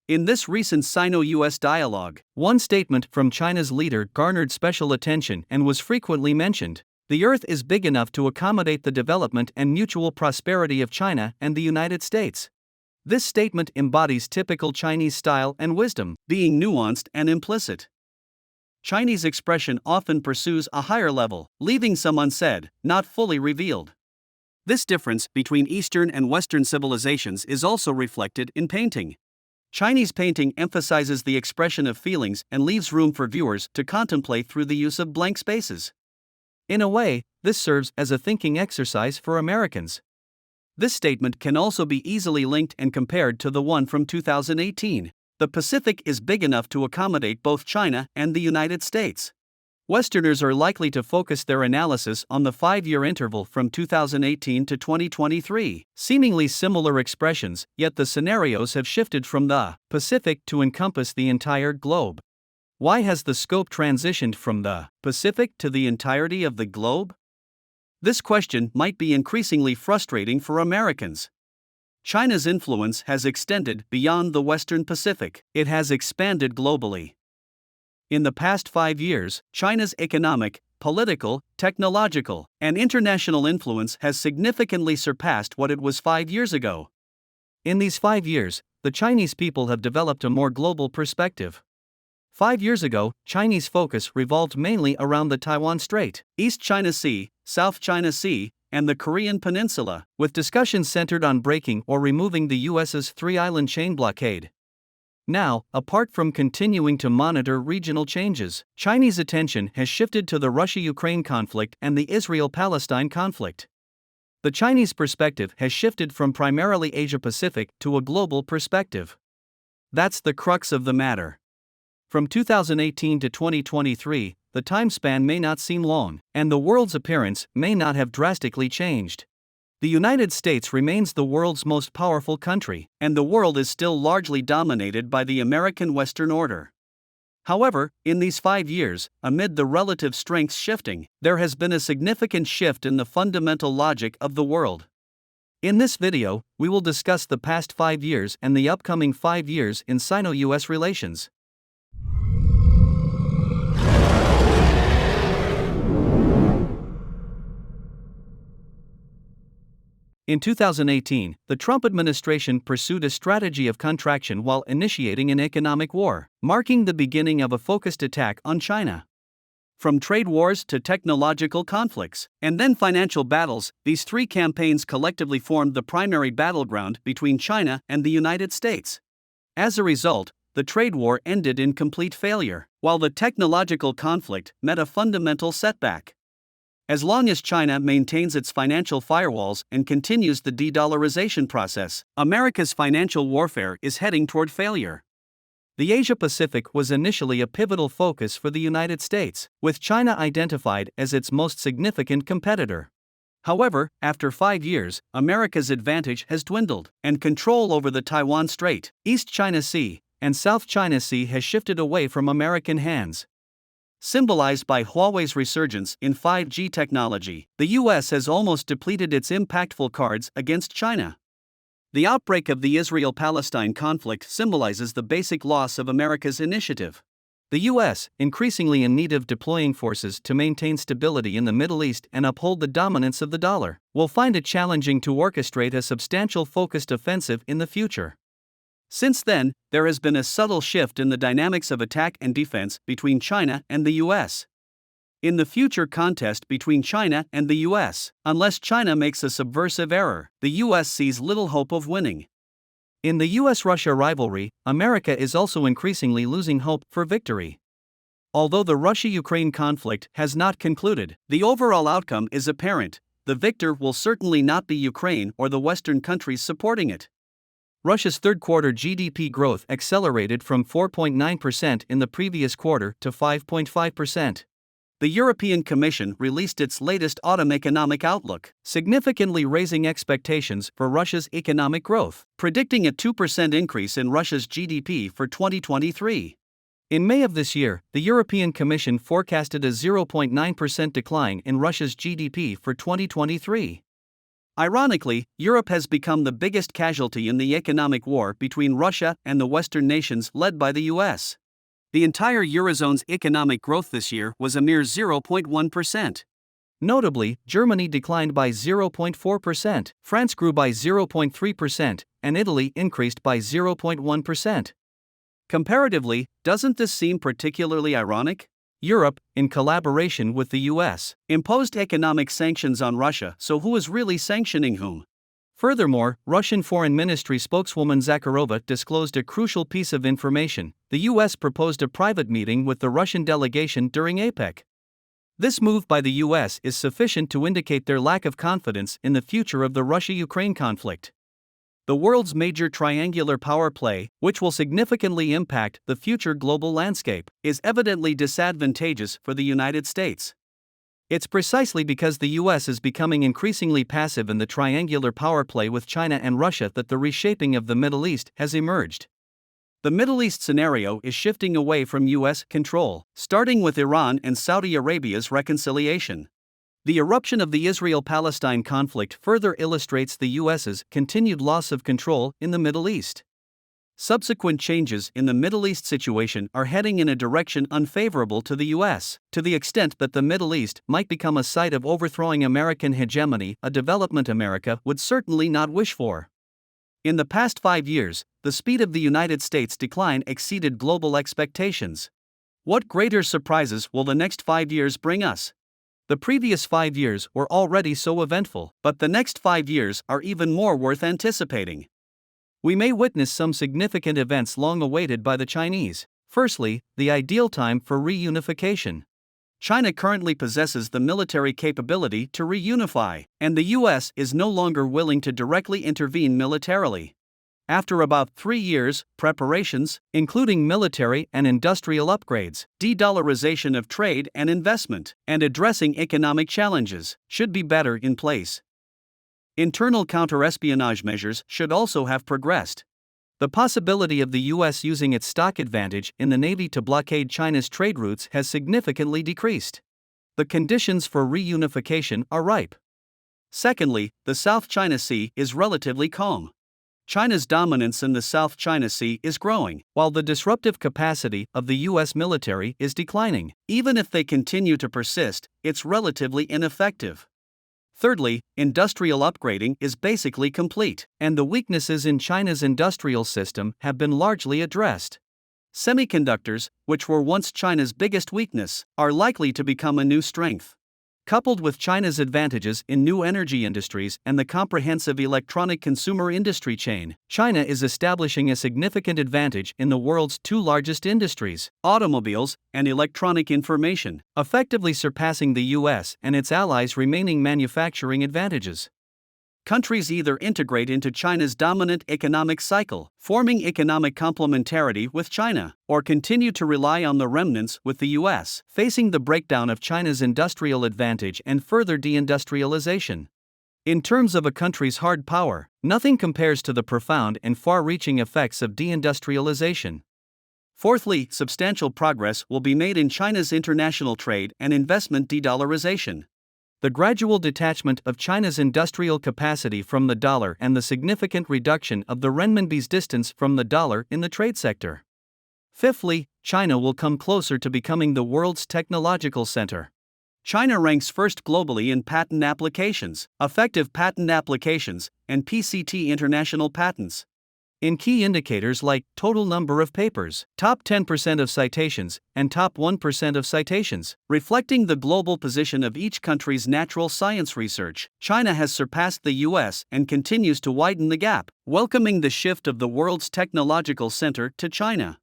In this recent Sino-U.S. dialogue, one statement from China's leader garnered special attention and was frequently mentioned. The Earth is big enough to accommodate the development and mutual prosperity of China and the United States. This statement embodies typical Chinese style and wisdom, being nuanced and implicit. Chinese expression often pursues a higher level, leaving some unsaid, not fully revealed. This difference between Eastern and Western civilizations is also reflected in painting. Chinese painting emphasizes the expression of feelings and leaves room for viewers to contemplate through the use of blank spaces. In a way, this serves as a thinking exercise for Americans. This statement can also be easily linked and compared to the one from 2018. The Pacific is big enough to accommodate both China and the United States. Westerners are likely to focus their analysis on the 5-year interval from 2018 to 2023, seemingly similar expressions, yet the scenarios have shifted from the Pacific to encompass the entire globe. Why has the scope transitioned from the Pacific to the entirety of the globe? This question might be increasingly frustrating for Americans. China's influence has extended beyond the Western Pacific. It has expanded globally. In the past 5 years, China's economic, political, technological, and international influence has significantly surpassed what it was 5 years ago. In these 5 years, the Chinese people have developed a more global perspective. 5 years ago, Chinese focus revolved mainly around the Taiwan Strait, East China Sea, South China Sea, and the Korean Peninsula, with discussions centered on breaking or removing the U.S.'s three-island chain blockade. Now, apart from continuing to monitor regional changes, Chinese attention has shifted to the Russia-Ukraine conflict and the Israel-Palestine conflict. The Chinese perspective has shifted from primarily Asia-Pacific to a global perspective. That's the crux of the matter. From 2018 to 2023, the time span may not seem long, and the world's appearance may not have drastically changed. The United States remains the world's most powerful country, and the world is still largely dominated by the American Western order. However, in these 5 years, amid the relative strengths shifting, there has been a significant shift in the fundamental logic of the world. In this video, we will discuss the past 5 years and the upcoming 5 years in Sino-U.S. relations. In 2018, the Trump administration pursued a strategy of contraction while initiating an economic war, marking the beginning of a focused attack on China. From trade wars to technological conflicts, and then financial battles, these 3 campaigns collectively formed the primary battleground between China and the United States. As a result, the trade war ended in complete failure, while the technological conflict met a fundamental setback. As long as China maintains its financial firewalls and continues the de-dollarization process, America's financial warfare is heading toward failure. The Asia-Pacific was initially a pivotal focus for the United States, with China identified as its most significant competitor. However, after 5 years, America's advantage has dwindled, and control over the Taiwan Strait, East China Sea, and South China Sea has shifted away from American hands. Symbolized by Huawei's resurgence in 5G technology, the U.S. has almost depleted its impactful cards against China. The outbreak of the Israel-Palestine conflict symbolizes the basic loss of America's initiative. The U.S., increasingly in need of deploying forces to maintain stability in the Middle East and uphold the dominance of the dollar, will find it challenging to orchestrate a substantial focused offensive in the future. Since then, there has been a subtle shift in the dynamics of attack and defense between China and the U.S. In the future contest between China and the U.S., unless China makes a subversive error, the U.S. sees little hope of winning. In the U.S.-Russia rivalry, America is also increasingly losing hope for victory. Although the Russia-Ukraine conflict has not concluded, the overall outcome is apparent: the victor will certainly not be Ukraine or the Western countries supporting it. Russia's third-quarter GDP growth accelerated from 4.9% in the previous quarter to 5.5%. The European Commission released its latest autumn economic outlook, significantly raising expectations for Russia's economic growth, predicting a 2% increase in Russia's GDP for 2023. In May of this year, the European Commission forecasted a 0.9% decline in Russia's GDP for 2023. Ironically, Europe has become the biggest casualty in the economic war between Russia and the Western nations led by the US. The entire Eurozone's economic growth this year was a mere 0.1%. Notably, Germany declined by 0.4%, France grew by 0.3%, and Italy increased by 0.1%. Comparatively, doesn't this seem particularly ironic? Europe, in collaboration with the US, imposed economic sanctions on Russia, so who is really sanctioning whom? Furthermore, Russian Foreign Ministry spokeswoman Zakharova disclosed a crucial piece of information. The US proposed a private meeting with the Russian delegation during APEC. This move by the US is sufficient to indicate their lack of confidence in the future of the Russia-Ukraine conflict. The world's major triangular power play, which will significantly impact the future global landscape, is evidently disadvantageous for the United States. It's precisely because the US is becoming increasingly passive in the triangular power play with China and Russia that the reshaping of the Middle East has emerged. The Middle East scenario is shifting away from US control, starting with Iran and Saudi Arabia's reconciliation. The eruption of the Israel-Palestine conflict further illustrates the US's continued loss of control in the Middle East. Subsequent changes in the Middle East situation are heading in a direction unfavorable to the US, to the extent that the Middle East might become a site of overthrowing American hegemony, a development America would certainly not wish for. In the past 5 years, the speed of the United States' decline exceeded global expectations. What greater surprises will the next 5 years bring us? The previous 5 years were already so eventful, but the next 5 years are even more worth anticipating. We may witness some significant events long awaited by the Chinese. Firstly, the ideal time for reunification. China currently possesses the military capability to reunify, and the US is no longer willing to directly intervene militarily. After about 3 years, preparations, including military and industrial upgrades, de-dollarization of trade and investment, and addressing economic challenges, should be better in place. Internal counter-espionage measures should also have progressed. The possibility of the US using its stock advantage in the Navy to blockade China's trade routes has significantly decreased. The conditions for reunification are ripe. Secondly, the South China Sea is relatively calm. China's dominance in the South China Sea is growing, while the disruptive capacity of the US military is declining. Even if they continue to persist, it's relatively ineffective. Thirdly, industrial upgrading is basically complete, and the weaknesses in China's industrial system have been largely addressed. Semiconductors, which were once China's biggest weakness, are likely to become a new strength. Coupled with China's advantages in new energy industries and the comprehensive electronic consumer industry chain, China is establishing a significant advantage in the world's two largest industries, automobiles and electronic information, effectively surpassing the US and its allies' remaining manufacturing advantages. Countries either integrate into China's dominant economic cycle, forming economic complementarity with China, or continue to rely on the remnants with the US, facing the breakdown of China's industrial advantage and further deindustrialization. In terms of a country's hard power, nothing compares to the profound and far-reaching effects of deindustrialization. Fourthly, substantial progress will be made in China's international trade and investment de-dollarization. The gradual detachment of China's industrial capacity from the dollar and the significant reduction of the renminbi's distance from the dollar in the trade sector. Fifthly, China will come closer to becoming the world's technological center. China ranks first globally in patent applications, effective patent applications, and PCT international patents. In key indicators like total number of papers, top 10% of citations, and top 1% of citations, reflecting the global position of each country's natural science research, China has surpassed the US and continues to widen the gap, welcoming the shift of the world's technological center to China.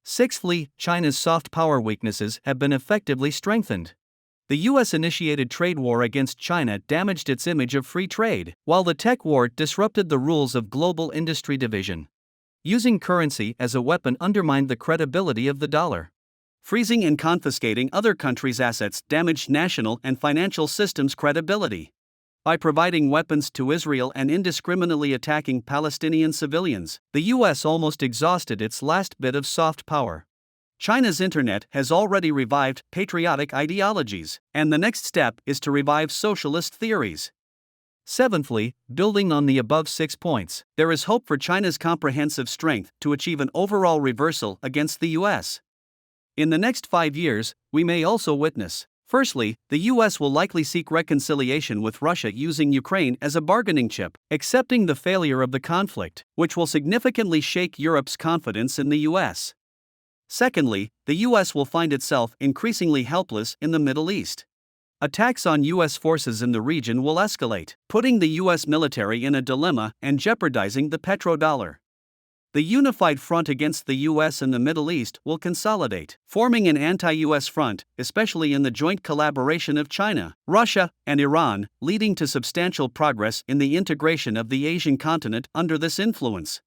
Sixthly, China's soft power weaknesses have been effectively strengthened. The US-initiated trade war against China damaged its image of free trade, while the tech war disrupted the rules of global industry division. Using currency as a weapon undermined the credibility of the dollar. Freezing and confiscating other countries' assets damaged national and financial systems' credibility. By providing weapons to Israel and indiscriminately attacking Palestinian civilians, the US almost exhausted its last bit of soft power. China's internet has already revived patriotic ideologies, and the next step is to revive socialist theories. Seventhly, building on the above 6 points, there is hope for China's comprehensive strength to achieve an overall reversal against the U.S. In the next 5 years, we may also witness: firstly, the U.S. will likely seek reconciliation with Russia using Ukraine as a bargaining chip, accepting the failure of the conflict, which will significantly shake Europe's confidence in the U.S. Secondly, the U.S. will find itself increasingly helpless in the Middle East. Attacks on U.S. forces in the region will escalate, putting the U.S. military in a dilemma and jeopardizing the petrodollar. The unified front against the U.S. in the Middle East will consolidate, forming an anti-U.S. front, especially in the joint collaboration of China, Russia, and Iran, leading to substantial progress in the integration of the Asian continent under this influence.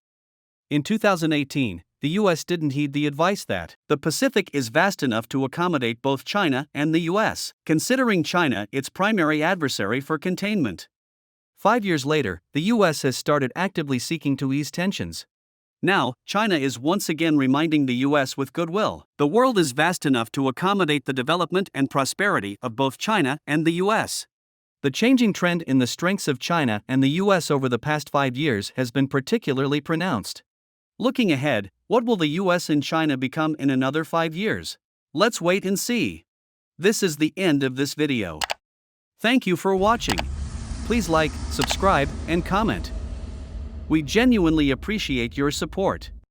In 2018, the U.S. didn't heed the advice that the Pacific is vast enough to accommodate both China and the U.S., considering China its primary adversary for containment. 5 years later, the U.S. has started actively seeking to ease tensions. Now, China is once again reminding the U.S. with goodwill: the world is vast enough to accommodate the development and prosperity of both China and the U.S. The changing trend in the strengths of China and the U.S. over the past 5 years has been particularly pronounced. Looking ahead, what will the U.S. and China become in another 5 years? Let's wait and see. This is the end of this video. Thank you for watching. Please like, subscribe, and comment. We genuinely appreciate your support.